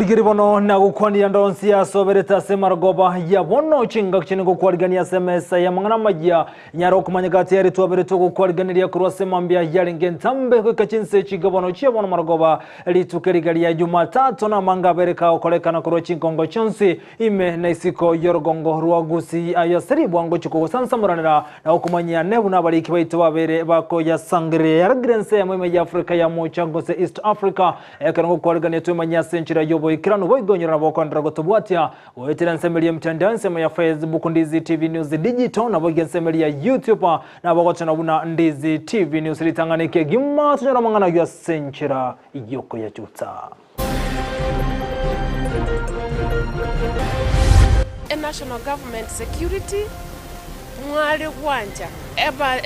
Murigiri bono na gukwani ndonsi ya sobereta semargoba ya bono chinga kine gukwarigania semesa ya mangana majya nyaro kumanyagati yari tuabereto gukwarigania kurwase mambya yaringe ntambe kwekachinse chigabono chia bono margoba litukerigali ya Jumatatu na manga bereka okolekana kurwa chinkongo chonsi ime na isiko yorogongo ruwa Gusii aya seri bwango chiko sansamuranira na okumanya nebu na baliki baito babere bako ya sangre ya grense ya mweme ya Afrika ya mochango se East Africa ekango kwarigania tumanya senchira yobo ikirano boigonyera na bokondra gotobwatia wetera nsemeli mtandao nsema ya Facebook Ndizi TV News Digital na bogen nsemeli ya YouTube na bogotana buna Ndizi TV News litanganike gimma tunyara mangana ya senchira yoko ya chuta. A national government security mwale wanja eba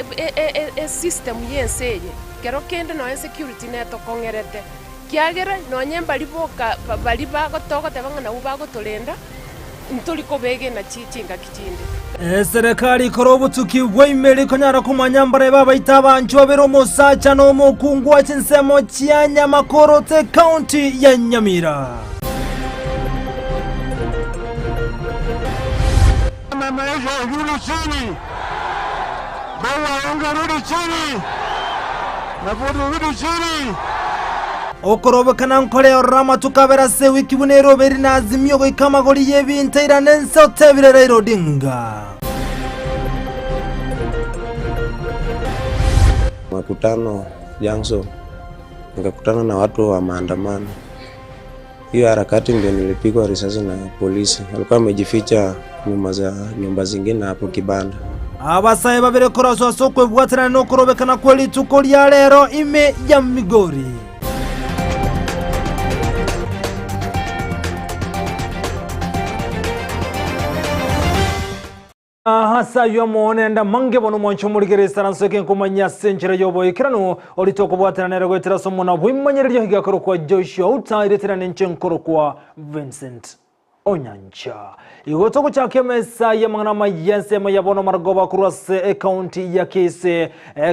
system yenseje kero kende no security neto kongerete kiagera no nyemba liboka baliba gotoko tebanga uba gotolenda ntuliko bege na chinga kichinde serikali korobutuki weimeli konyara kumanyambare baba itaba nchobero mosacha no mukungwa chinsemo chia Nyamira County ya Nyamira. Maisha yule chini bawa ungarudi chini na bodo rudi chini okorobekana nkore orama tukabera se wiki bunero beri na azimio go ikamagori yebinteira Ensa otebirera irodinga makutano Janso nikakutana na watu wa maandamano. Hiyo harakati ndio nilipigwa risasi na polisi. Alikuwa amejificha nyumba zingine hapo kibanda. Abasaye babere korazo sokwe bwatana no korobekana kweli tukoli ya lero ime ya Migori. Hasa yomo nenda mange bono mwancho murigere saransoke kumanya senchira yobo ikirano olitoko bwatana nero gwetera somona bwimanyeryo higakoro kwa Joshua Auta iretera nenchenkoro kwa Vincent Onyancha. Igotoko chake mesa ya mangana mayense mayabono margoba kurwase county ya Kisii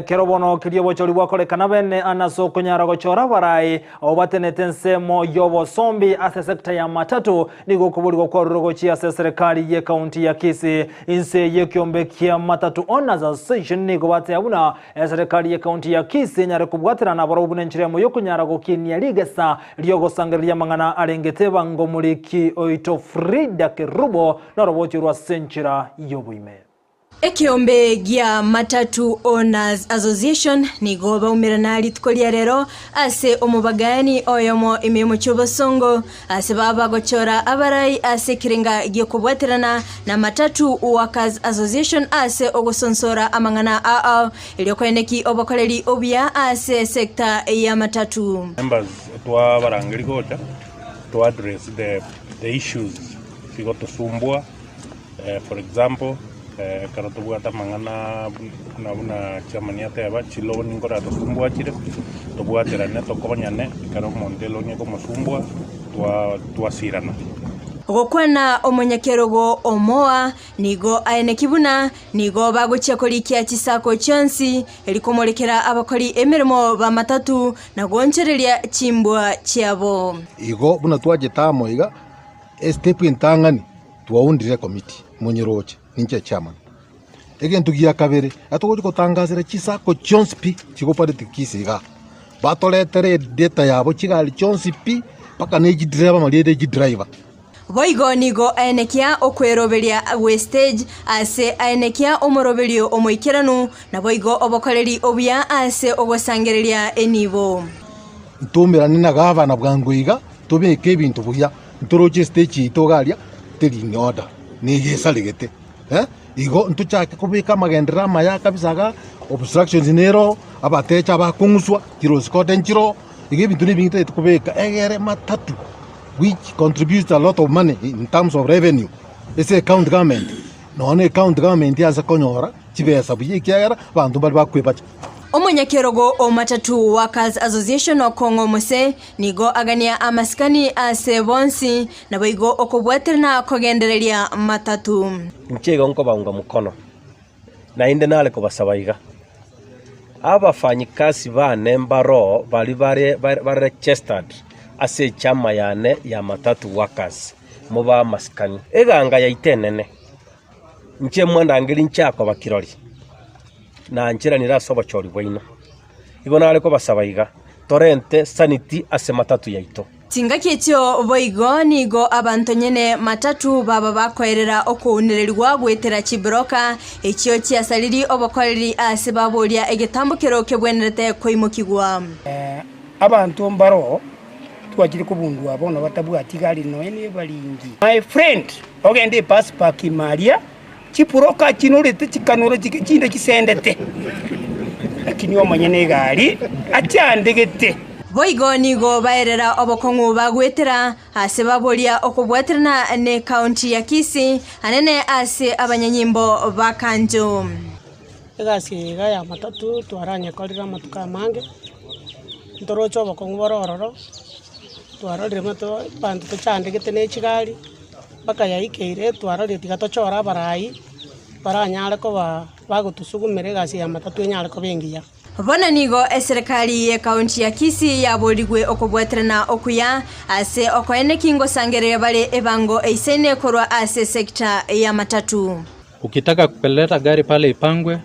kerobono kiriyo choli wakole kanabene anaso kunyara gochora barai obatenetensemo yobo sombi ase sekta ya matatu nigo kubuligo kwa rurogochi ase serikali ya county ya Kisii inse yekiombe kia matatu owners association nigo bate abuna serikali ya county ya Kisii nyare kubwatira na barobune nchire mo yokunyara gokinia ligesa lyogo sangeria mangana alengeteba ngomuliki oito Frida Kerubo na roboti rwa senchira yobuime. Ekiombe gia matatu owners association nigo baumirana litkolia rero ase omubagani Eyemo imemo chobasongo ase baba gochora abarai ase kirenga gyo kubwaterana na matatu workers association ase ogosonsora amangana iliyokweneki obakoleri obia ase sekta ya matatu. Members twa barangiri gota to address the issues got to sumbua for example karotobwata mangana na chamania teba chilo ningora to sumbua chire to bwatera ne to kobanyane karo montelo ne como sumbua twa sirana gokwana omonyakerogo omoa nigo aene kibuna nigo bagochia kolikia chisako chonsi elikomolekera abakoli emirimo ba matatu na gonchereria chimbwa chiabo igo buna twaje tamo iga step intangani tuwaundire committee munyiroche ninche chairman egen tugia kabere atogoje kotangazira chisako chonspi chigopare tikisiga batoletere data yabo chigali chonspi paka neji driver maliede ji driver boigo nigo aenekia okweroberia wastage ase aenekia omoroberio omoikiranu na boigo obokoleri obia ase ogosangereria enibo ntumira nina gavana bwanguiga tobeke ebintu buya ntoroche stage itogaria teri nyoda ni yesaligete igo ntuchake kubika magendera maya kabisaga obstructions nero abatecha bakunguswa kiro skode nchiro ige bintu ni bintu kubika egere matatu which contributes a lot of money in terms of revenue. It's a county government. No ne county government ya konyora chibesa buye kiagara bantu bali bakwepacha. Omonyakerogo o matatu workers association okongo mose nigo agania amaskani ase bonsi na boigo okobwaterna kogendereria matatu. Nchego nko baunga mukono. Na inde nale ko basabaiga. Abafanyikazi bane mbaro bali bare registered ase chama yane ya matatu workers muba maskani eganga ya itenene nche mwanda ngiri nchako bakirori na nchira nirasoba chori bwaino ibona ariko basabaiga torrente sanity ase matatu yaito Tingaki ekyo boigo nigo abantu nyene matatu baba bakoerera okuunirirwa gwetera kibroka ekyo kyasaliri obakoreri ase babolia egetambukiro kebwenerete koimukigwa abantu mbaro twakiri kubundwa abona batabwati gali no ene balingi my friend ogende pass park Maria kipuroka kinurete kikanure kinde kisendete lakini omanyene gali atyandegete boigo nigo baerera obokongu bagwetera ase babolia okubweterana ne county ya Kisii anene ase abanyanyimbo bakanjo egasi gaya matatu twaranye korira matuka mange ndorocho bokongu borororo twarorire mato bantu tochandegete ne kigali bakaya ikeire twarorire tigatochora barayi baranyale ko bagutusugumire gasi ya matatu enyale ko bengiya Bona nigo eserikali ya kaunti ya Kisii yaboligwe okubweterana okuya ase okoene kingo sangere bale ebango eisene korwa ase sekta ya matatu. Ukitaka kupeleta gari pale ipangwe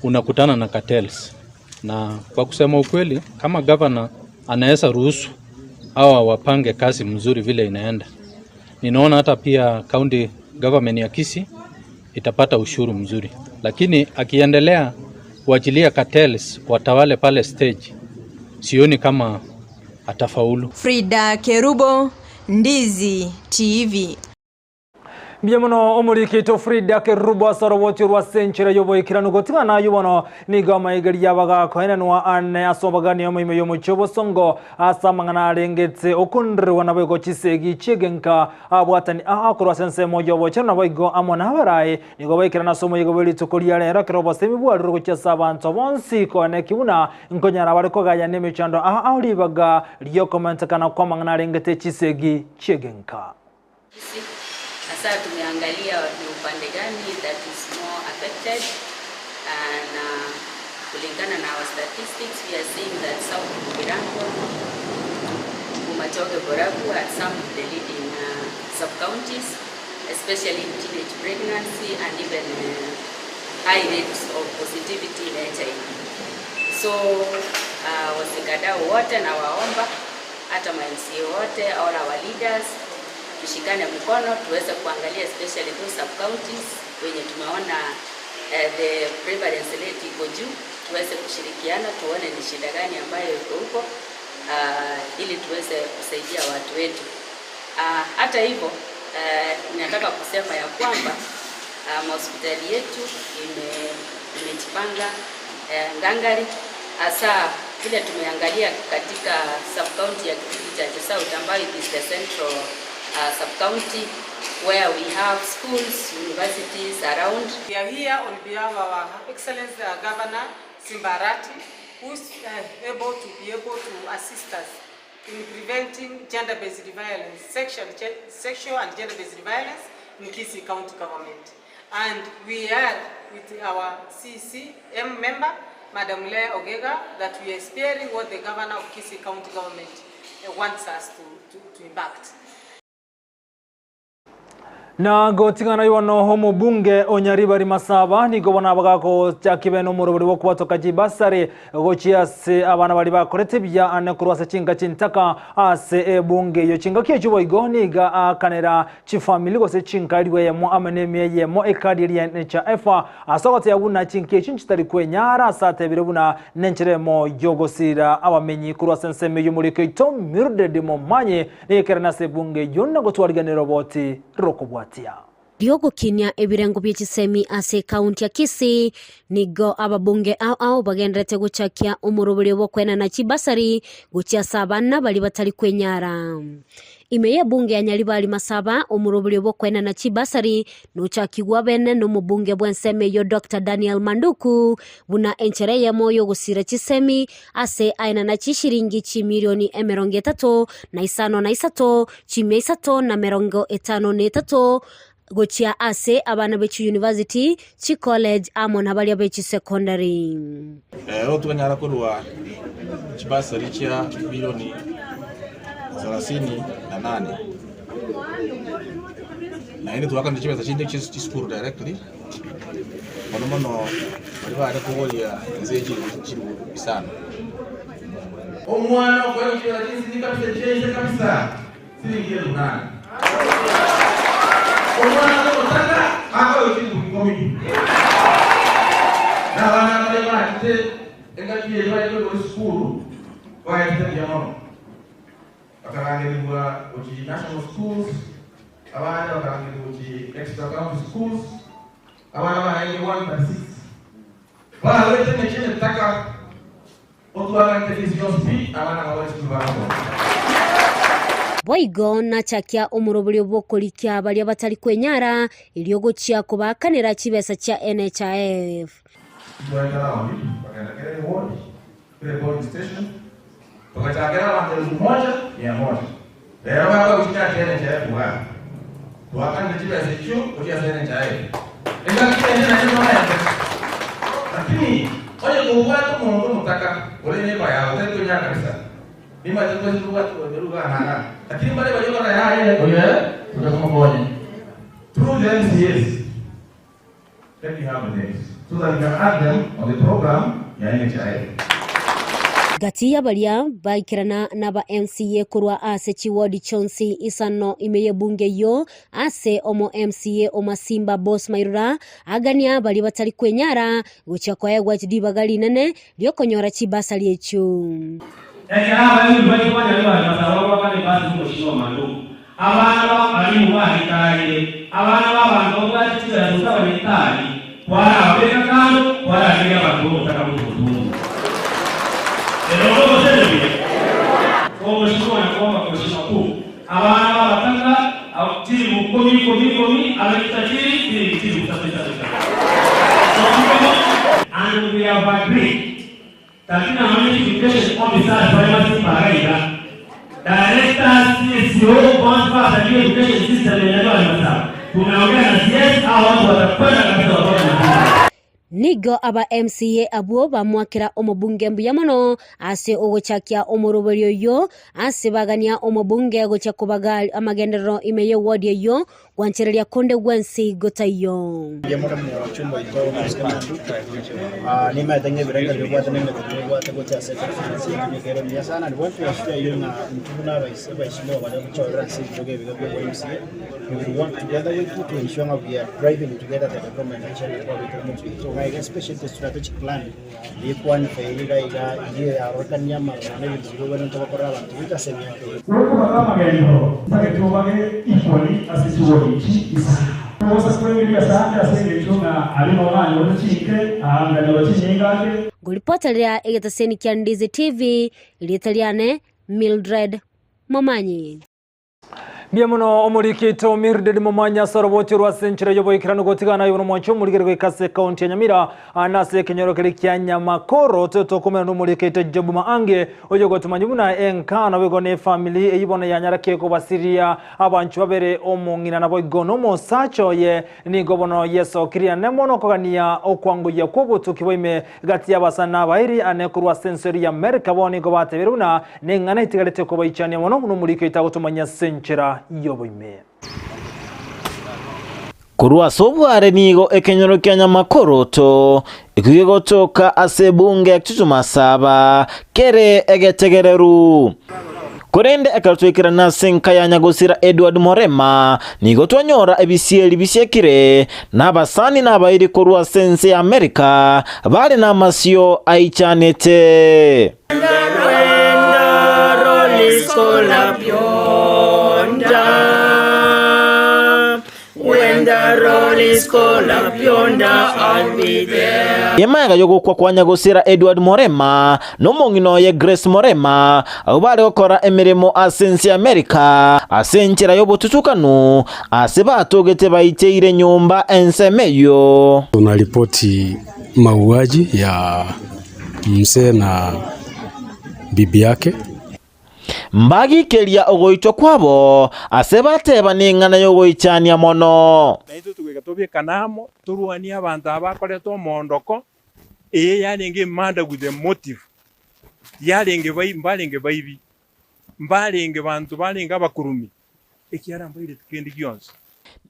unakutana na cartels. Na kwa kusema ukweli kama governor anaweza ruhusu hawa wapange kazi mzuri vile inaenda. Ninaona hata pia county government ya Kisii itapata ushuru mzuri. Lakini akiendelea kuachilia cartels watawale pale stage sioni kama atafaulu. Frida Kerubo, Ndizi TV. Biamono omurikito Frida Kerubo asaroboti rwa senchira yoboyikirano gotingana yubono nigama igari yabaga kohenanwa ane asobagani yomo yomuchobo songo asamangana arengetse okundrwa nabego kisegi chigenka abwatani akorwa sense moyo bochana boigo amona baraye nigo bayikirana somo yigo beli tukoria rero kerobo semibwa rwo cyasa abantu bonsi ko ne kibuna nkonyara bariko gaya nemichando ahuribaga ryo comment kana kwa mangana arengete kisegi chigenka. Sasa tumeangalia ni upande gani that is more affected na kulingana na our statistics we are seeing that South Kirango, Umachoge, Borabu are some of the leading sub-counties, especially in teenage pregnancy and even high rates of positivity in HIV. So wasikadau wote na waomba hata ma-MCA wote all our leaders tushikane mkono tuweze kuangalia especially those sub-counties wenye tumeona the prevalence rate iko juu, tuweze kushirikiana tuone ni shida gani ambayo iko huko ili tuweze kusaidia watu wetu. Hata hivyo ninataka kusema ya kwamba hospitali yetu imejipanga ngangari hasa vile tumeangalia katika sub-county ya Kisii South ambayo is the central sub-county where we have schools, universities around. We are here on behalf of our Excellence Governor Simbarati, who is able to assist us in preventing gender-based violence, sexual and gender-based violence in Kisii County Government. And we are with our CCM member, Madam Lea Ogega, that we are sparing what the Governor of Kisii County Government wants us to enact. Na gotingana yono homo bunge onyaribari masaba nigo bona bagako cyakibeno muroburi wo kubatoka jibasare gochiase abana bari bakorete bya ane kurwasa cinga cintaka ase bunge yo cinga kiyo igoniga akanera chi family gose cinga riwe yemo ameneme yemo ekadi ya NHF asogote yabuna cinke cincitari kwenyara sate birebuna nencheremo yogosira abamenyi kurwasa nseme yo muri kito mirde demo manye nekerana se bunge yonna gotwarganira roboti rokobwa Diogo kinya ebirengo by'ekisemi ase county ya Kisii nigo ababunge ao bagendete guchakia umuruburi wo kwena na kibasari gucyasa abana bali batali kwenyara. Imeya bunge ya Nyaribari masaba umuruburi wo kwena na kibasari nuchakigwa bene n'umubunge bwenseme yo Dr. Daniel Manduku buna enchereye moyo gusira kisemi ase aina na chishiringi chi milioni 30 na isano na isato chimye isato na 53 gochia ase abana bechi university chi college amona bali bechi secondary otwanyara kurwa chibasari chia milioni 38 na ini tuwaka ndichibeza chinde chiskuru directly mono bari kugolia nzeji chiri bisana omwana kwa hiyo jinsi nikabisa kabisa silingie lunana omwana anataka hapa uchini kukomi na wana wale wate engati yewa kwa skulu kwa hiyo jamaa akaangalia uji national schools abana bakaangalia uji extra county schools abana wanaingia 136 wala wewe tena chini nataka otwala television speed abana waweze kubana Boigo na chakia omurobulyo bw'okolikia bali abatali kwenyara iliogochia kubakanira chibesa cha NHIF. Tukachagera watu 1,100. Leo hapa kuchika NHIF kwa. Tuwakani chibesa hicho kutia NHIF. Ila kitu ndio lakini oye kuwatu mungu mutaka ule ni baya ule kunya kabisa. Mimi ndio ndio watu wameruka hana. Lakini wale walio na haya oye tutakoma kuone. Through the MCS. Let me have the names. So that we can add them on the program ya NHIF. Gati ya balia baikirana na ba MCA kurwa ase chiwodi chonsi isano imeye bunge yo ase omo MCA omasimba boss mairura agania bali batali kwenyara gucha kwa yagwa chidiba gali nene lyokonyora chibasa lyechu. Aba ni bali kwa yagwa masawa kwa ni basi mushino mandu. Abana bali muwahitaye abana babantu bwatira tusaba litali kwa abeka kando kwa alia bantu takamutu. Leo sasa kwa mshimo na kwa mshimo kuu abana batanga au timu komi alitajiri timu kusafisha. And we have agreed that in our education officers primary Paraida directors CSO bonds the education system in Ensa tunaongea na CS au watu watakwenda kabisa. Nigo aba MCA abuo bamwakira omubunge mbuyamono ase ogochakia omurobelyo yo ase bagania omubunge gocha kubagali amagendero imeye wodi yo gwancherelia konde gwensi gotayo yamara mu chumba ito musikana ni matenye biranga byo neme ko gocha sector finance ni kero ni sana ni watu yashia yona mtuna baishimo bale kuchora si joge bigo kwa MCA we want together with you to ensure we are driving together the development and so like especially the strategic plan ikwan failira ila ya rokanya marana yiziro wena tokora abantu bitasemya ko kama gendo sake tubage equally asisiwo isa kosa kweli sana asenge chunga alinowana wochike anga wochinyingake Gulipotelea egetaseni kia Ndizi TV ilitaliane Mildred Momanyi. Biamuno omurikito Mildred Momanya sorobotirwa senchira yoboikirano gotigana yono mwancho murigere Kisii County ya Nyamira anase kenyoro kele kya Nyamakoro toto komera no murikito jobu maange ojo gotumanyumuna enkana wego ne family eyibona yanyara keko basiria abanchu babere omungina nabo igono mo sacho ye ni gobono yeso kiria nemono kogania okwango ya kobotu kiboime gati yabasana bairi anekurwa sensori ya America boni go bateberuna nengana itigalete ko bayichania mono no murikito gotumanya senchira yoboime kurwa sobware nigo ekenyoro kya Nyamakoro to ikugigotoka ase bunge akituma saba kere egetegereru kurende ekaltwikira na senka ya Nyagusira Edward Morema nigo twanyora ebisieli bisiekire n'abasani n'abayiri kurwa sense ya America bali na masio aichanete When the roll is called up yonder, I'll be there. Yemaga yogo kwa Nyagusira Edward Morema n'omongino ye Grace Morema abale okora emirimo asensi America asenchira yobotutukano aseba atogete bayiteire nyumba ensemeyo. Tunaripoti mauaji ya mzee na bibi yake. Mbagi kelia ogoito kwabo aseba teba ningana yogoichania mono naito tugeka tobye kanamo turuani abantu abakoreto mondoko eye yanenge manda with the motive yarenge bayi mbalenge bayibi mbalinge bantu balinga abakurumi ekiaramba ile kindi kyonse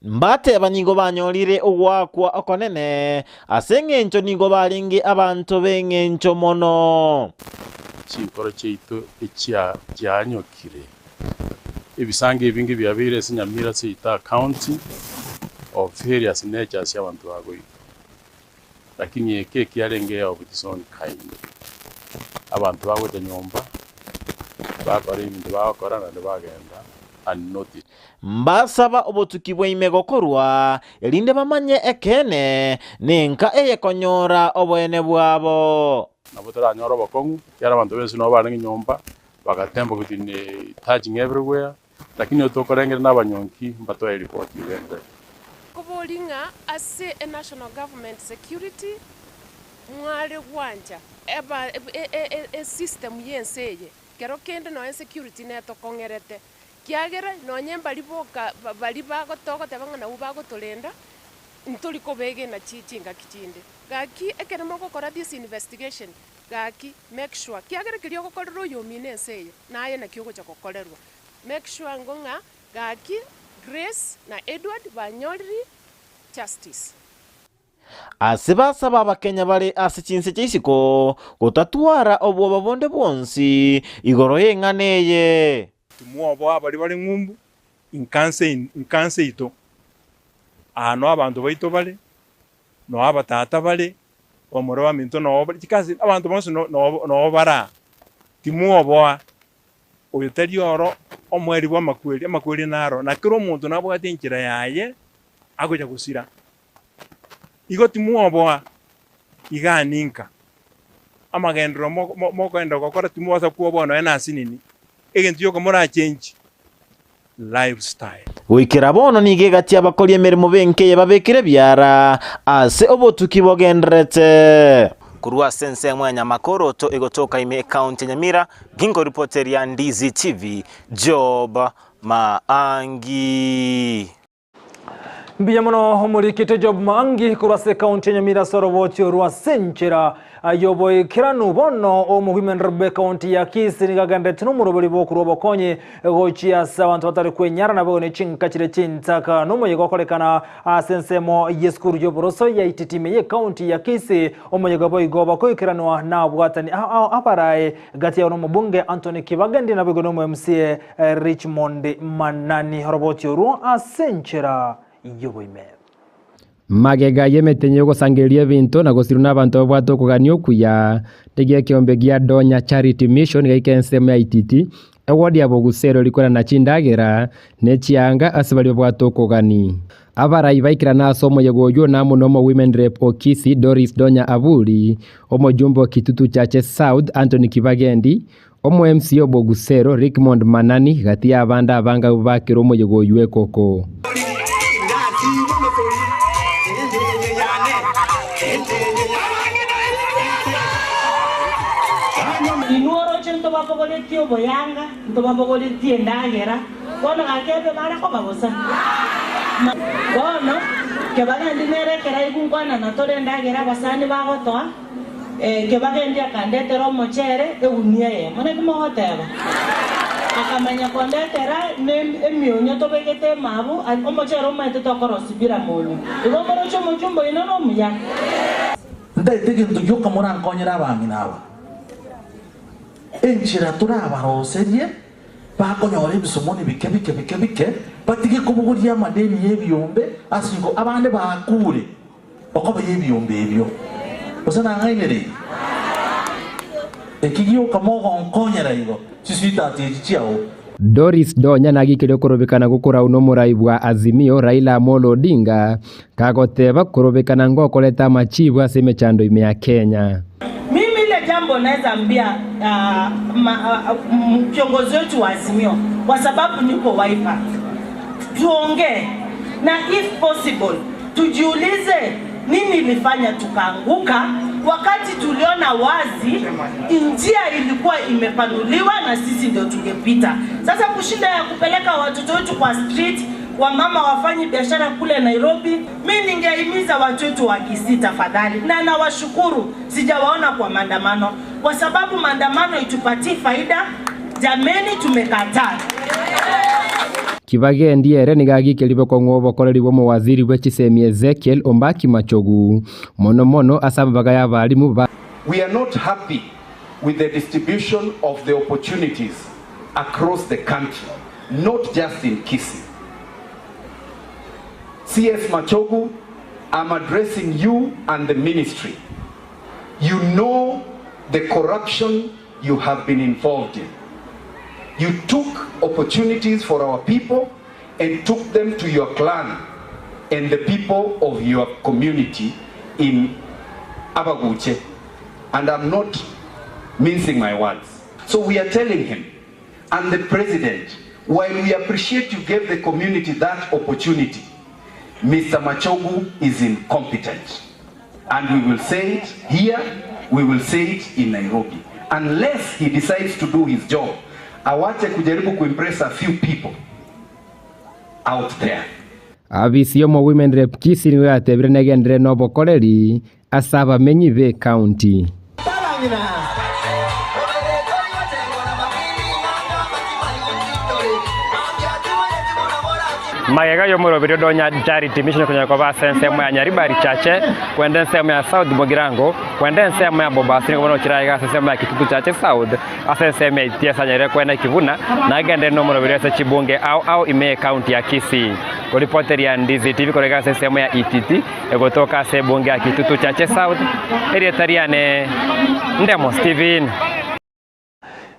mbate banigo banyolire ogwakwa okonene aseng'encho nigo balingi abantu b'eng'encho mono chinkoro cheitu echianyokire ebisange ebingi byabire Nyamira County of various natures y'abantu bagoyi lakini eke kiarenge of its own kind abantu bagote nyomba bakora ibintu bakora na bagenda unnoticed mbasaba obotuki bwaime gokorwa elinde bamanye ekene nenka eyekonyora obwene bwabo nabo taranyora bokongu yara abantu bese no barangi nyomba bagatemba kutine touching everywhere lakini otokorengera n'abanyonki mbatoye report ibende kubolinga ase a national government security mwale gwanja eba a system yenseye kero kende no security neto kongerete kiagera no nyemba liboka bali bagotogo tabanga ubagotolenda ntuli kobege na chichinga kichinde gaki ekeremo gukora this investigation gaki make sure kiagera kiriyo gukorerwo yomine nseye naye na kiyogo cyakokorerwa make sure ngonga gaki Grace na Edward banyoliri justice asibasaba abakenya bali asichinse chisiko gotatwara obwo babonde bonsi igoro yenganeye tumuobo abali bali ngumbu inkanse ito ano abantu baito bale no abatata bale omoro minto no bali kikazi abantu bonse no bara tumuobo oyo tari oro omweri bwa makweli naro na kiro muntu nabo gatinchira yaye agoja gusira igo tumuobo iganinka amagendro moko endo gokora tumuoza kuobo no ena sinini egenti yoko mora change lifestyle wikira bono nigegati abakoli emirimo benke babekire byara ase obotuki bogendrete kurwa sense mwanya makoroto igotoka ime account Nyamira gingo reporter ya Ndizi TV Job Maangi Mbiyamono muri kite Job Maangi kurwa se account Nyamira soroboti rwa senchera ayoboye kiranu bono omuhimen rebe county ya Kisii nigagandete n'umurobori bo kuroba konye gochia sabantu batari kwenyara nabo ne chinka kire chintaka nomoye gokorekana asensemo yeskuru yo boroso ya ititime ye county ya Kisii omoye gabo igoba ko kiranu na bwatani aparae gati ya no bunge Anthony Kibagandi na bigono mu MCA Richmond Manani roboti ru asenchera yoboime magega yemetenye gusangiria bintu na gusiruna abantu bwato kuganio kuya tegia kiombe gia Donya Charity Mission gaikensema ITT award ya bogusero likora na chindagera ne chianga asibali bwato kugani abarai baikira na somo yegoyo na munomo women rep Kisii Doris Donya Abuli omo jumbo kitutu chache South Anthony Kibagendi omo MCO bogusero Richmond Manani gati abanda abanga bakiro omo yegoyo koko Inuoro chento babogole tio boyanga, ndo babogole tiendagera, kono akebe mara ko babosa. Kono ke bagandi mere kera ikungwana na tore ndagera basani bagotoa, ke bagandi akandete ro mochere eunie ye. Mone kuma hoteba. Akamanya kondetera emionyo to begete mabu, omochere omete to korosibira mulu. Igomoro chomo chumbo inono muya. Ndai tegintu yoka moran konyera baminawa. Enchira turabaroserie bakonyore bisomoni bike batike kubuguria madeni yebyombe asingo abande bakure bakobe yebyombe ebyo osana ngaimere ekigiyo kamogo nkonyera igo sisita tichiao Doris Donya nagikire kurobekana gukura uno muraibwa Azimio Raila Amolo Odinga kagoteba kurobekana ngokoleta machibu aseme chando ime ya Kenya. Jambo naweza ambia kiongozi wetu wa Azimio kwa sababu niko Wiper, tuongee na if possible tujiulize nini ilifanya tukaanguka wakati tuliona wazi njia ilikuwa imepanuliwa na sisi ndio tungepita. Sasa kushinda ya kupeleka watoto wetu kwa street, wamama wafanyi biashara kule Nairobi, mimi ningehimiza watu wetu wa Kisii tafadhali, na nawashukuru sijawaona kwa maandamano kwa sababu maandamano itupatie faida. Jameni, tumekataa. Kibagendiere nigagikelibe kwa ngobo koreri bo mawaziri w'Ekisemi Ezekiel Ombaki Machogu mono asaba ya balimu ba. We are not happy with the distribution of the opportunities across the country, not just in Kisii. CS Machogu, I'm addressing you and the ministry. You know the corruption you have been involved in. You took opportunities for our people and took them to your clan and the people of your community in Abaguche. And I'm not mincing my words. So we are telling him and the president, while we appreciate you gave the community that opportunity, Mr. Machogu is incompetent. And we will say it here, we will say it in Nairobi. Unless he decides to do his job, awache kujaribu kuimpress a few people out there. Abisio mo women rep Kisii niwe atebire negendere no bokoreri asaba menyibe county. Magega yo murobiri donya charity mission kunya kwa sensemo ya Nyaribari chache kwenda sensemo ya South Mogirango kwenda sensemo ya Bombasi ngono kiraiga sensemo ya Kitutu chache South asensemo ya Tiasa Nyere kwenda Kivuna na gende no murobiri sa Chibunge au ime county ya Kisii. Reporter ya Ndizi TV korega sensemo ya ETT egotoka sebunge ya Kitutu chache South erietariane Ndemo Steven.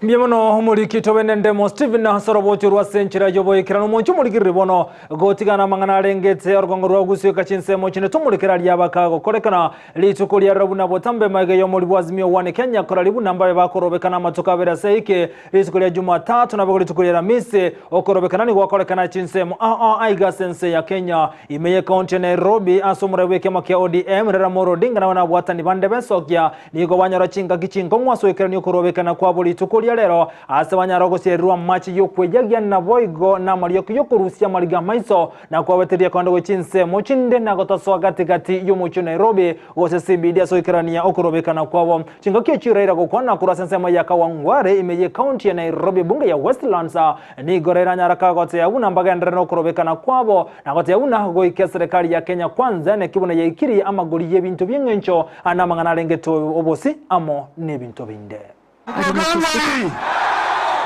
Miemono murikito wenendemo Steven na hasorobocho rwa senchira yoboyekera no moncho murikiri bono gotigana mangana arengete orgongo rwa Gusii kachinsemo chine tumurikira lyabakago korekana litukulia rabuna botambe mage yo muri bwazimio wane Kenya koralibu namba bakorobekana matoka bera seike litukulia Jumatatu na bagoli tukulia Ramisi okorobekana ni gwakorekana chinsemo aiga sense ya Kenya imeye county Nairobi asomura weke makia ODM Raramoro Odinga na wana bwatani bande besokya nigo banyara chinga kichingo mwaso ekera ni okorobekana kwa boli tukulia lero asabanyara gusherwa match yo kwejagia na boigo na Mario yokurusia mariga maiso na kwa weteria kwanda gochinse mochinde na gotaso gati yo mucho Nairobi wose CBD so ikrania okorobekana kwabo chinga kichiraira gukwana kurasensema ya Kawangware imeye county ya Nairobi bunge ya Westlands ni gorera nyaraka gote ya una mbagandra no okorobekana kwabo na gote ya una goike serikali ya Kenya kwanza ne kibona ya ikiri ama goli ye bintu byengencho ana mangana lengeto obosi amo ne bintu binde.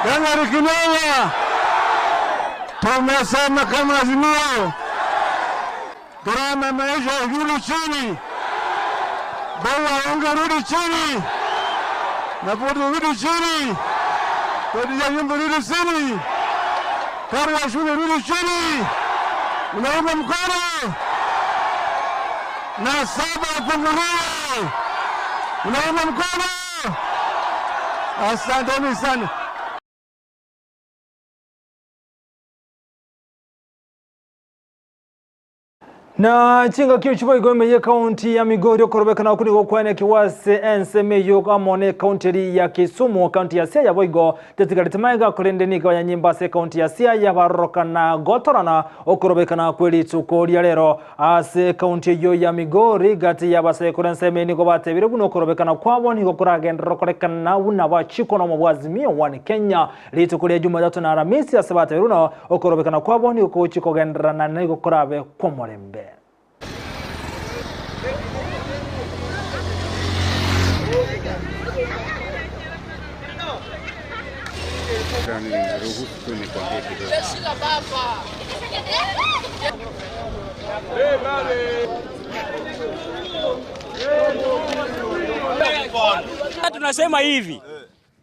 Gangari Kinyoya tumesema kama Azimio gharama maisha yuli chini, bawa unga rudi chini, mafuta rudi chini, kodi ya nyumba rudi chini, karo ya shule rudi chini, unaomba mkono na saba punguliwe, unaomba mkono. Asanteni sana. Na chinga kiuchibo igome ye county ya Migori okorobekana kuri gokwane kiwase Ensa meyo amone county ya Kisumu county ya Siaya boigo tetikalitmaiga kurende niga ya nyimba se county ya Siaya barokana gotorana okorobekana kweli tukoria lero ase county yo ya Migori gati ya base kurense meni go batebire buno okorobekana kwabo ni gokoragendero korekana una bachiko no mubwazimio wane Kenya litukulia Jumatatu na Alhamisi asabate runo okorobekana kwabo ni ukochiko genderana na gokorabe kwomorembe. Tunasema hivi,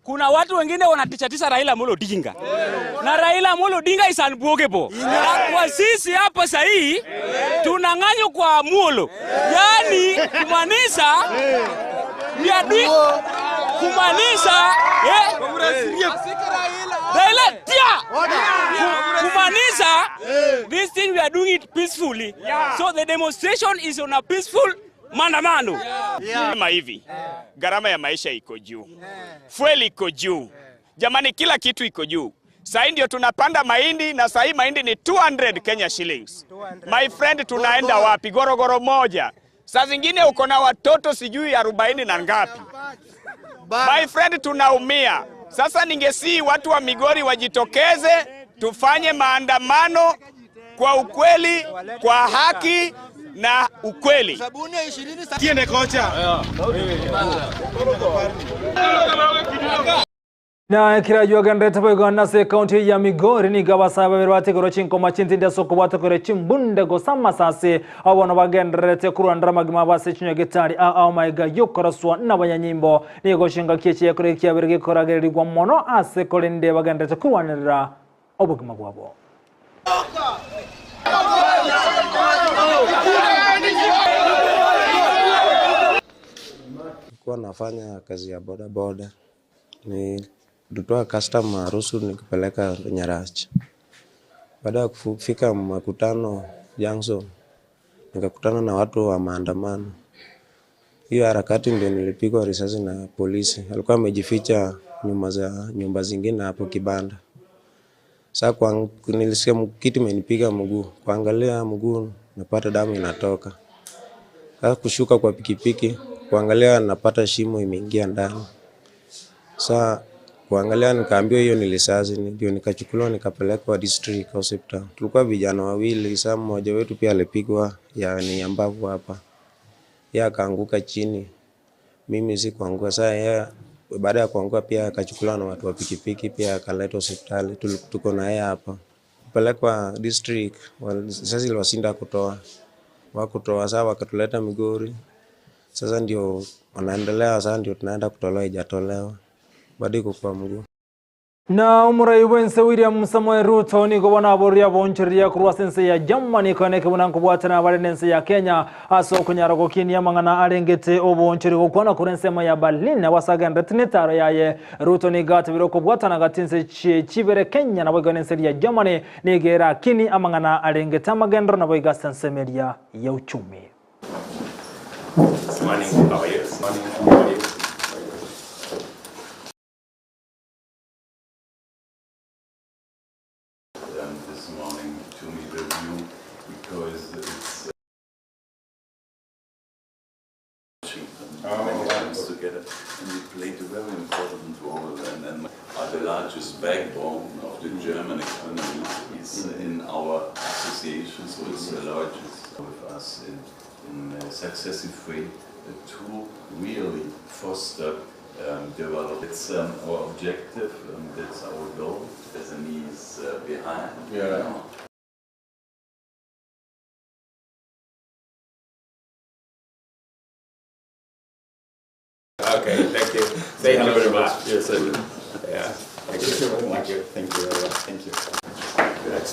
kuna watu wengine wanatisha Raila Amolo Odinga. Na Raila Amolo Odinga is unblockable. Kwa sisi hapa sahi tunang'anyo kwa Amolo. Yaani kumaanisha Raila kumaanisha this thing we are doing it peacefully. So the demonstration is on a peaceful maandamano. Kama hivi, gharama ya maisha iko juu. Fuel iko juu. Jamani, kila kitu iko juu. Sasa ndio tunapanda mahindi na sasa mahindi ni 200 Kenya shillings. My friend, tunaenda wapi? Gorogoro moja. Saa zingine uko na watoto sijui 40 na ngapi. My friend, tunaumia. Sasa ningesii watu wa Migori wajitokeze, tufanye maandamano kwa ukweli, kwa haki na ukweli. Tiene kocha. Na kirajua gandeta boigana se county ya Migori ni gabasa babirwate goro chinko machinti nda sokobata gore chimbunde go samasase abono bagendrete kurandra magima base chinyo gitari a maiga yokoraswa n'abanyanyimbo ni go shinga kiye kure kyabirge koragerirwa mono ase kolende bagendrete kurwanira obugima bwabo. Kwa nafanya kazi ya boda boda ni dutoa customer ruhusu nikipeleka Nyarachi. Baada ya kufika makutano Junction nikakutana na watu wa maandamano. Hiyo harakati ndio nilipigwa risasi na polisi. Alikuwa amejificha nyumba zingine hapo kibanda. Sasa kwa nilisikia kitu imenipiga mguu. Kuangalia mguu napata damu inatoka. Sasa kushuka kwa pikipiki, kuangalia napata shimo imeingia ndani. Sasa kuangalia nikaambiwa hiyo ni risasi, ndio nikachukuliwa nikapelekwa district hospital. Tulikuwa vijana wawili, sasa mmoja wetu pia alipigwa ni ambapo hapa. Yeye akaanguka chini. Mimi si kuanguka. Sasa yeye baada ya kuanguka pia akachukuliwa na watu wa pikipiki pia akaletwa hospitali. Tuko na yeye hapa. Kupelekwa district, sasa iliwasinda kutoa. Wakutoa sasa wakatuleta Migori. Sasa ndio wanaendelea, sasa ndio tunaenda kutolewa, haijatolewa. Bado iko kwa mguu. Na umurai wense William Samoei Ruto ni gobana boria boncheria kurwa sense ya Germany kone kebuna kubwatana abarense ya Kenya aso kunyara gokinia mangana arengete oboncheri gokwana kurensema ya Berlin wasaga ndetnetaro yaye Ruto ni gata biro kubwatana gatinse chibere Kenya na boganense ya Germany ni gera kini amangana arengete amagendro na boiga sense media ya uchumi. Morning, how are you? Morning, how are you? This morning to meet with you because it's many times together, and we played a very important role and are the largest backbone of the German economy is in our association, so it's the largest with us in a successive way to really foster develop. It's our objective, that's our goal. SMEs behind. Yeah. Okay, thank you. Thank you very much. Yes, I will. Yeah. Thank you. Thank you very much. Thank you.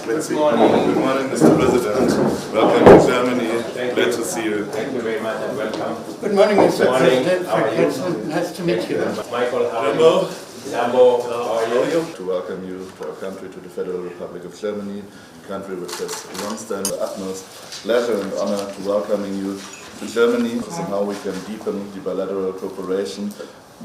Good morning, Mr. President. Welcome to Germany. Glad to see you. Thank you very much and welcome. Good morning, Mr. President. Nice to meet you. Michael, how are you? Sambo, how are you? To welcome you to our country, to the Federal Republic of Germany, a country which has long-standing utmost pleasure and honor to welcoming you to Germany. Somehow we can deepen the bilateral cooperation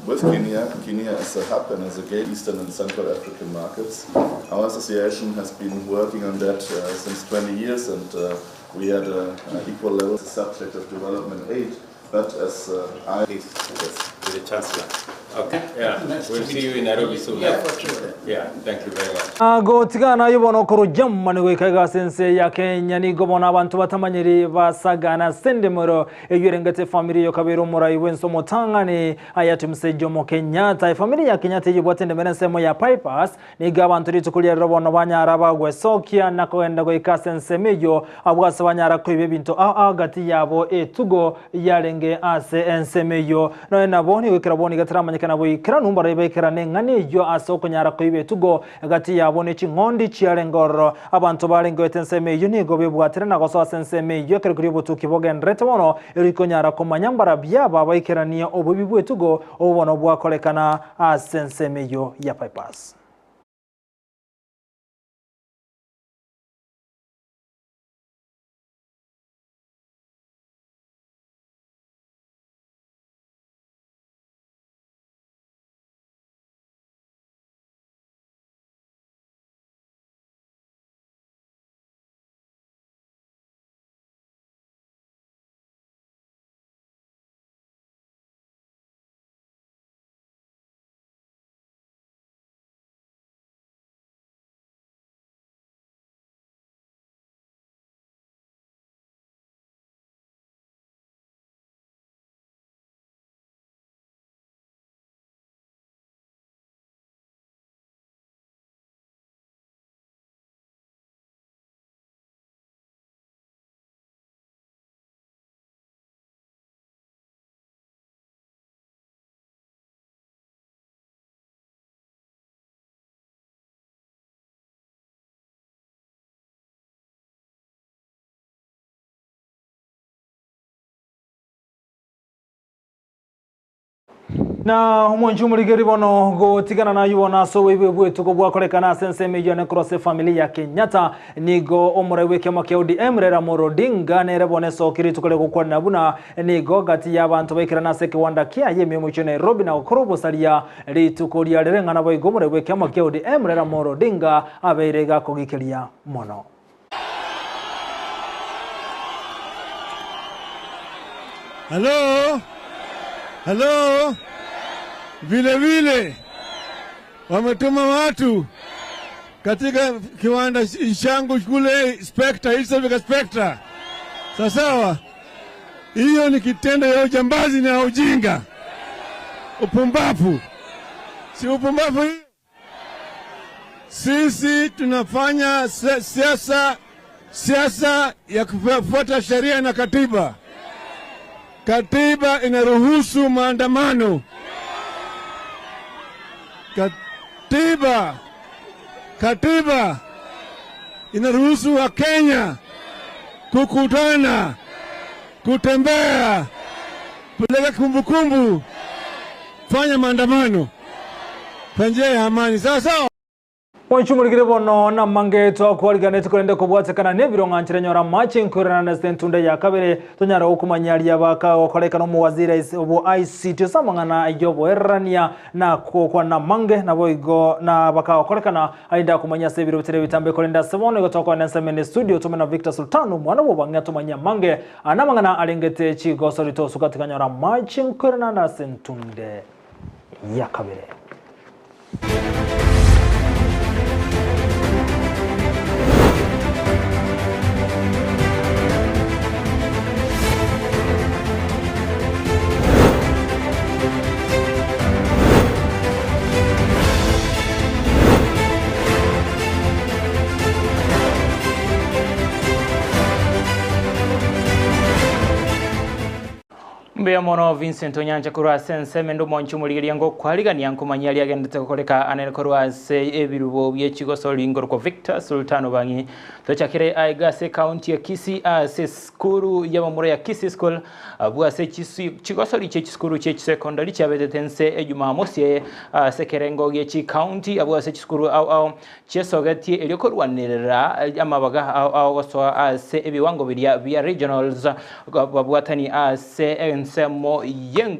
with Kenya. Kenya is a hub and is a gate Eastern and Central African markets. Our association has been working on that since 20 years, and we had an equal level the subject of development aid. But as with the Chancellor. Okay. Yeah. We'll see you in Nairobi soon. Yeah, for sure. Yeah. Thank you very much. Go tigana yubono kuru Germany wekaga sense ya Kenya ni gobona abantu batamanyiri basagana sendemoro eyurengete family yo kabero murai wenso motangani ayati msejo mo Kenyatta family ya Kenyatta yibwatende menesemo ya Pipers ni gabantu ritukulia robono banyara bagwe sokia nakoenda go ikasense mejo abwasa banyara kwibe bintu agati yabo etugo yarenge ase ensemeyo no naboni wikiraboni gataramanya kana boikira numba rebekera nengani yo asoko nyara kwibe tugo gati yabone chingondi chiarengoro abantu barengo etenseme yunigo bebwatira na goso asenseme yo kere kuri butuki bogendrete bono eriko nyara komanyambara byaba baikirania obubibwe tugo obono bwakolekana asenseme yo ya Pipers. Na mwanju muligeri bono gotigana na yuona so wewe bwetu ko bwakorekana sense mejane cross familia ya Kenyatta nigo omure weke make ODM rera morodinga nere bone so kiri tukole gukwana buna nigo gati y'abantu bayikirana se kiwanda kya yeme mu Nairobi na okorobo salia litukoria lerengana boigo mure weke make ODM rera morodinga abeirega kogikeria mono. Hello. Vile wametuma watu katika kiwanda changu kule Spectra. Sawa. Hiyo ni kitendo ya ujambazi na ujinga. Upumbavu. Si upumbavu hiyo. Sisi tunafanya siasa ya kufuata sheria na katiba. Katiba inaruhusu maandamano. Katiba inaruhusu wa Kenya kukutana, kutembea, kupeleka kumbukumbu, fanya maandamano kwa njia ya amani. Sawa. Wanchumuligire bono na mangeto kwaliganete kurende kubwatekana nebironga nchire nyora machi nkurana na stentunde ya kabere tonyara okumanyali yabaka okolekana mu waziri obo ICT samangana ayobo erania na kwa na mange na boigo na baka okolekana aida kumanya sebiro bitere bitambe kolenda sebono gotoka na semene studio tumena Victor Sultanu mwana bo bangato manya mange anamangana alengete chigo sorito sukatika nyora machi nkurana na stentunde ya kabere. Mbea mono Vincent Onyancha kurwa sense mendo monchumuligiri ngo kwaligani yankumanyali agendete koleka anene kurwa se ebirubo byechigo solingo ko Victor Sultano bangi tochakire aigase county ya Kisii se skuru yabamura ya Kisii school abua se chigo soli chechi skuru chechi secondary chabetense ejumamosi sekerengo yechi county abua se skuru au chesogati eliokorwanira amabaga au so se ebiwango bya regionals babwatani se Ensa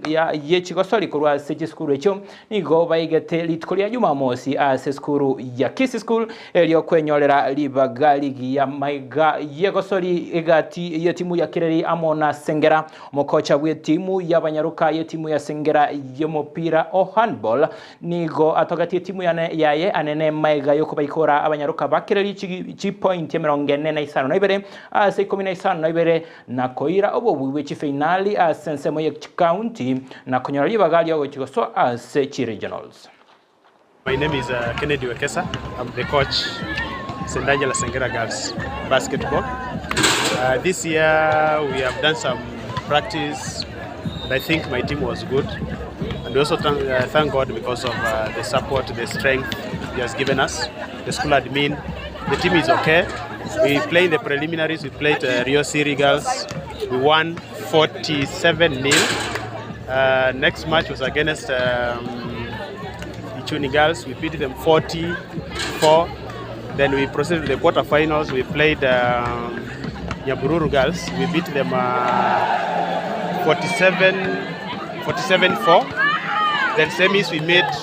ya yechigo soli kurwa sechi skuru echo nigo baigete litkolia jumamosi se skuru ya Kisii school elio kwenyolera libagali ya maiga yego soli egati ya timu ya kireri amona sengera mokocha we timu ya banyaruka ya timu ya sengera y'umupira o handball nigo atogati timu yaye anene maiga yo kubayikora abanyaruka bakireri chi point 45 na ibere se 15 na ibere na koira obo bwiwe chi finali sense moye county na konyola libagali yo chigoso as regionals. My name is Kennedy Wekesa. I'm the coach St. Angela Sengera Girls Basketball. This year we have done some practice and I think my team was good. And we also thank God because of the support, the strength He has given us. The school admin, the team is okay. We played the preliminaries, we played Rio City Girls. We won 47-0. Next match was against Ichuni Girls. We beat them 44. Then we proceeded to the quarterfinals. We played Nyabururu Girls. We beat them 47-4. Then semis we met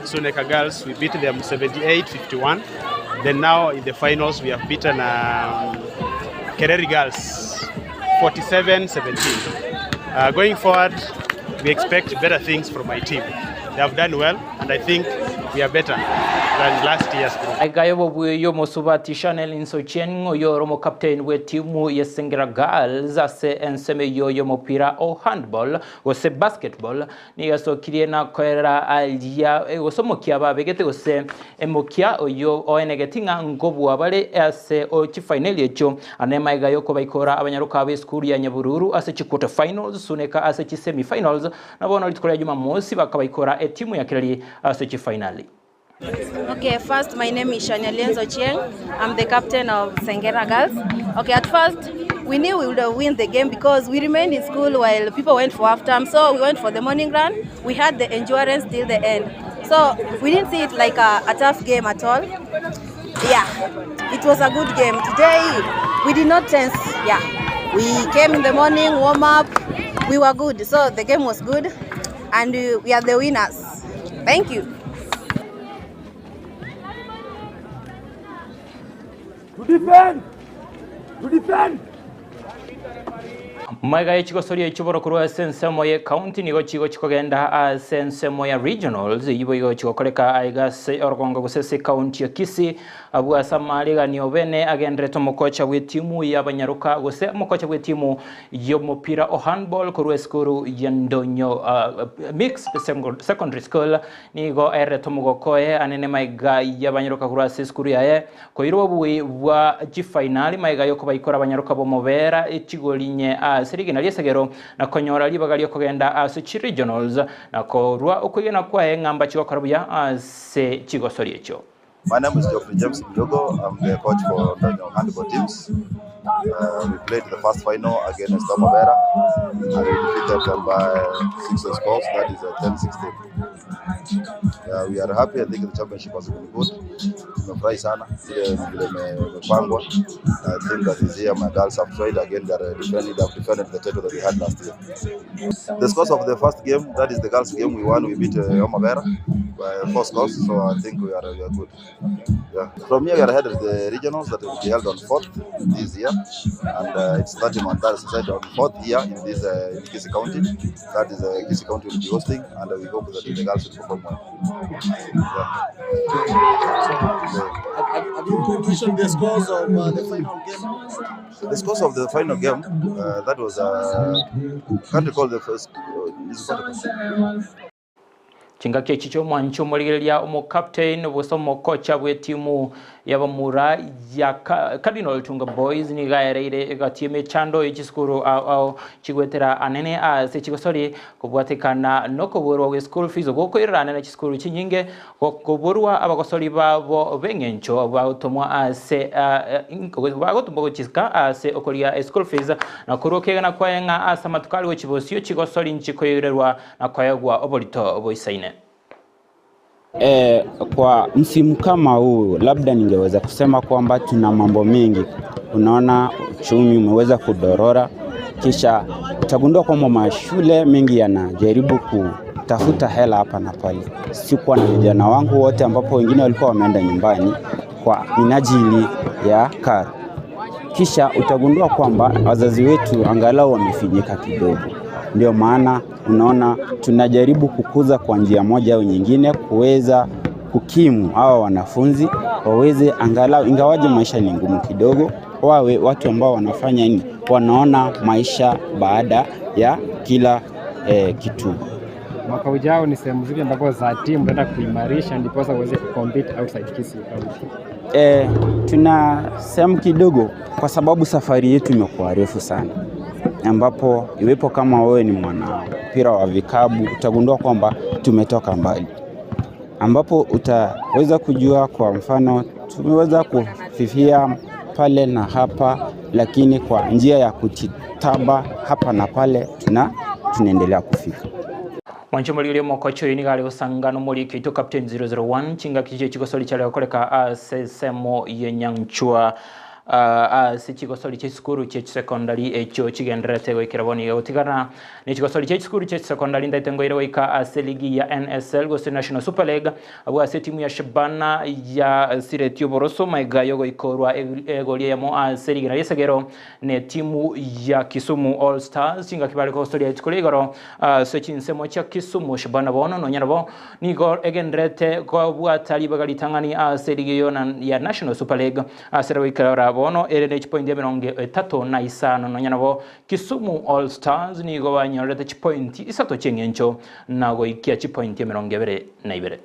Suneka Girls. We beat them 78-51. Then now in the finals we have beaten Kereri Girls 47-17. Going forward, we expect better things from my team. They have done well, and I think we are better than last year's group. Aigayo bwe musubati Chanel Insochen yo romo captain we timu ya Sengera Girls ase enseme yo mupira o handball ose basketball ni yaso kiriena kwera alia osomokia babegete ose emokia oyo oenegetinga ngobu abale ase o chi final echo anema igayo ko baikora abanyaruka be school ya Nyabururu ase chi quarter finals suneka ase chi semi finals na bona litkola Jumamosi bakabaikora timu ya kirali ase chi finali. Okay, first my name is Chanel Insochen. I'm the captain of Sengera Girls. Okay, at first we knew we would have win the game because we remained in school while people went for halftime. So we went for the morning run. We had the endurance till the end. So we didn't see it like a tough game at all. Yeah, it was a good game. Today, we did not tense. Yeah, we came in the morning, warm up. We were good. So the game was good. And we are the winners. Thank you. To defend! To defend! Maiga echigosori echiboro kurwa Ensa Moya County nigo chigo chikogenda Ensa Moya Regionals yibo yigo chigokoreka aigase orgongo gusese county ya Kisii abwa samaliga niobene agendreto mokocha wetimu y'abanyaruka guse mokocha wetimu y'omupira o handball kurwa skuru yandonyo mixed secondary school nigo ereto mugokoe anene maiga y'abanyaruka kurwa skuru yae koiro bwe bwa gifinali maiga yoko bayikora abanyaruka bo mobera echigolinye sirigi na liesegero na konyora libagali okogenda as regionals na korwa okugena kwa ngamba chikokarabuya se chigosori echo. My name is Geoffrey James Mjogo. I'm the coach for the handball teams. We played the first final against Amayia and we defeated them by 6 scores, that is 10-16. We are happy. I think the championship has been good. Tumefurahi sana ile imepangwa. I think that this year my girls have tried again. They have defended the title that we had last year. The scores of the first game, that is the girls game, we won. We beat Amayia by 4 scores, so I think we are good. Yeah. From here we are headed the regionals that will be held on 4th this year, and it's starting on that side on 4th here in this in Kisii County. That is Kisii County will be hosting, and we hope that the girls will perform well. Have you mentioned the scores of the final game? The scores of the final game, that was can't recall the first. Chingake chicho mwancho moligelia omo captain bosomo kocha bwetimu yabamura ya Cardinal Tunga Boys ni gaereire gatime chando echiskuru au chigwetera anene se chigosori kubwatekana nokoborwa we school fees ogokoira anene chiskuru chinyinge koborwa abagosori babo bengencho bautomwa ase bagotumbo chiska se okoria school fees na kurokegana kwaenga asa matukali wechibosio chigosori nchikoyererwa na kwayagwa obolito oboisaine. Kwa msimu kama huu labda ningeweza kusema kwamba tuna mambo mengi. Unaona uchumi umeweza kudorora, kisha utagundua kwamba mashule mengi yanajaribu kutafuta hela hapa na pale. Sikuwa na vijana wangu wote ambapo wengine walikuwa wameenda nyumbani kwa minajili ya karo. Kisha utagundua kwamba wazazi wetu angalau wamefinyika kidogo. Ndio maana unaona tunajaribu kukuza kwa njia moja au nyingine kuweza kukimu hawa wanafunzi waweze angalau, ingawaje maisha ni ngumu kidogo, wawe watu ambao wanafanya nini, wanaona maisha baada ya kila kitu. Mwaka ujao ni sehemu zipi ambapo za timu ndio kuimarisha ndipo waweze kucompete outside Kisii County? Tuna sehemu kidogo kwa sababu safari yetu imekuwa refu sana, ambapo iwepo kama wewe ni mwana mpira wa vikabu utagundua kwamba tumetoka mbali, ambapo utaweza kujua kwa mfano tumeweza kufifia pale na hapa, lakini kwa njia ya kujitaba hapa na pale tunaendelea kufika. Mwancho mulile mokocho yinigali usangano muri kito captain 001 chinga kije chigosoli chale okoleka sesemo yenyanchua chigosoli ch'eskuru ch'esecondary echo chigenderete goikiraboni utigana ni chigosoli ch'eskuru ch'esecondary ndaitengoire wika ligi ya NSL Gusii National Super League abwa timu ya Shabana ya Siretio Boroso maiga yogo ikorwa egoliemo ligi na yesegero ne timu ya Kisumu All Stars chinga kibali ko story etkuligoro sechinsemo cha Kisumu Shabana bono no nyarabo ni gol egenderete ko bwa talibagali tangani ligi yona ya National Super League serwikara bono ere point ya 35 no nyanabo Kisumu All Stars ni go banyorete point isato chengencho nago ikia point ya 22.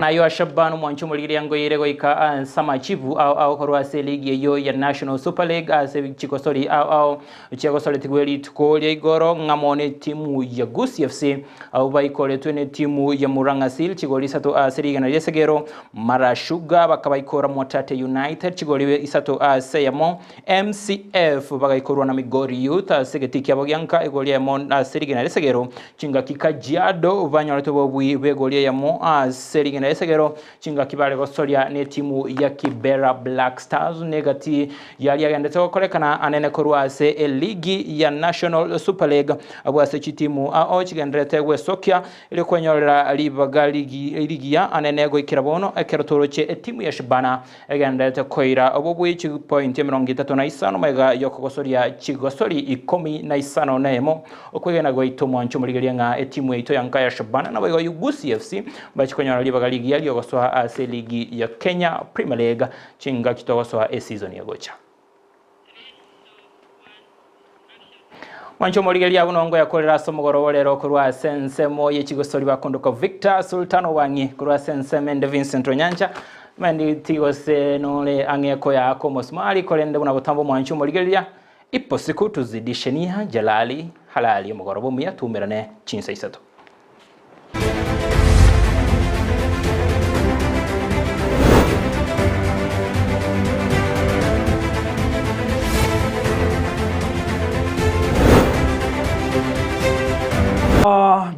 nayo ashabanu mwanchu muligiri yango yirego ika sama chivu au korwase ligi yo ya National Super League ase chikosori au chikosori tigweli tukoli igoro ngamone timu ya Gusii FC au baikole twene timu ya Murangasil chigoli sato asiriga na yesegero Marashuga bakabaikora Mwatate United chigoli isato Eyemo MCF bakaikorwa na Migori Youth asegetiki abagyanka igoli ya Mon asiriga na yesegero chinga kikajiado banyoleto bobwi begoli ya Mo asiriga na yesegero chinga kibale gosoria ne timu ya Kibera Black Stars negati yali yagendete kokolekana anene korwase ligi ya National Super League abwase chitimu ao chigendete wesokia ile kwenyola libaga ligi ya anene go ikirabono ekerotoroche timu ya Shibana egendete koira obobwe chi point 35 mega yokogosoria chigosori 15 nemo okwegena go itomo anchumuligeria nga timu ito yanka ya Shibana na boyo Gusii FC bachikonyora libaga ligi yali yogoswa ase ligi ya Kenya Premier League chinga kitogoswa season ya gocha Wancho moligelia unongo ya kolera somogoro lero kurwa sensemo yechigosori bakondoka Victor Sultano wangi kurwa senseme nde Vincent Onyancha mandi tigose nole angeko ya komosmali kolende unabotambo mwancho moligelia ipo siku tuzidishenia jalali halali mugoro bomya tumerane chinsa isato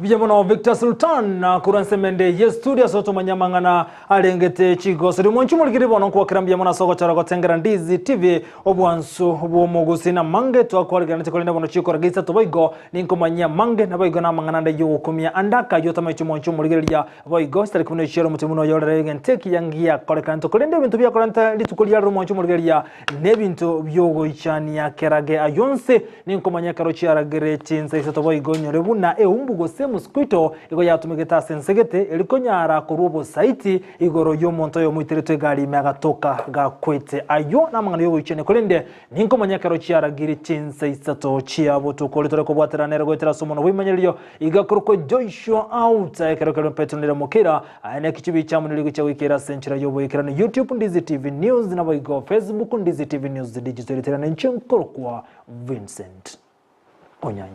Bijamono Victor Sultan na kuransemende yes studio soto manyamangana alengete chigosori mwanchu muligiri bono kwa kirambia mona soko chara gotengera Ndizi TV obwansu bwomugusi na mange twakwaliganete kolenda bono chiko ragisa toboigo ninko manya mange na boigo na mangana nda yo kumia andaka yota machu mwanchu muligiri ya boigo stari kuno shero mutimuno yore ngenteki yangia kolekanto kolenda bintu bya kolanta litukulia ro mwanchu muligiri ya nebintu byogo ichani ya kerage ayonse ninko manya karochi aragere chinsa isato boigo nyorebu na umbugo semu skwito iko yatumigeta sensegete elikonyara kurubo saiti igoro yo monto yo muiteretwe gari megatoka ga kwete ayo namangana yo ichene kolende ninko manyakaro chiara giri chinsa isato chiabo to kolitore ko bwatera nero gotera somono wimanyeliyo igakoroko Joshua Auta ekerokero petonera mokera ane kichibi chamu niligo cha wikera senchira yo boyekera na YouTube Ndizi TV News na boygo Facebook Ndizi TV News digital tera na nchenkoro kwa Vincent Onyancha.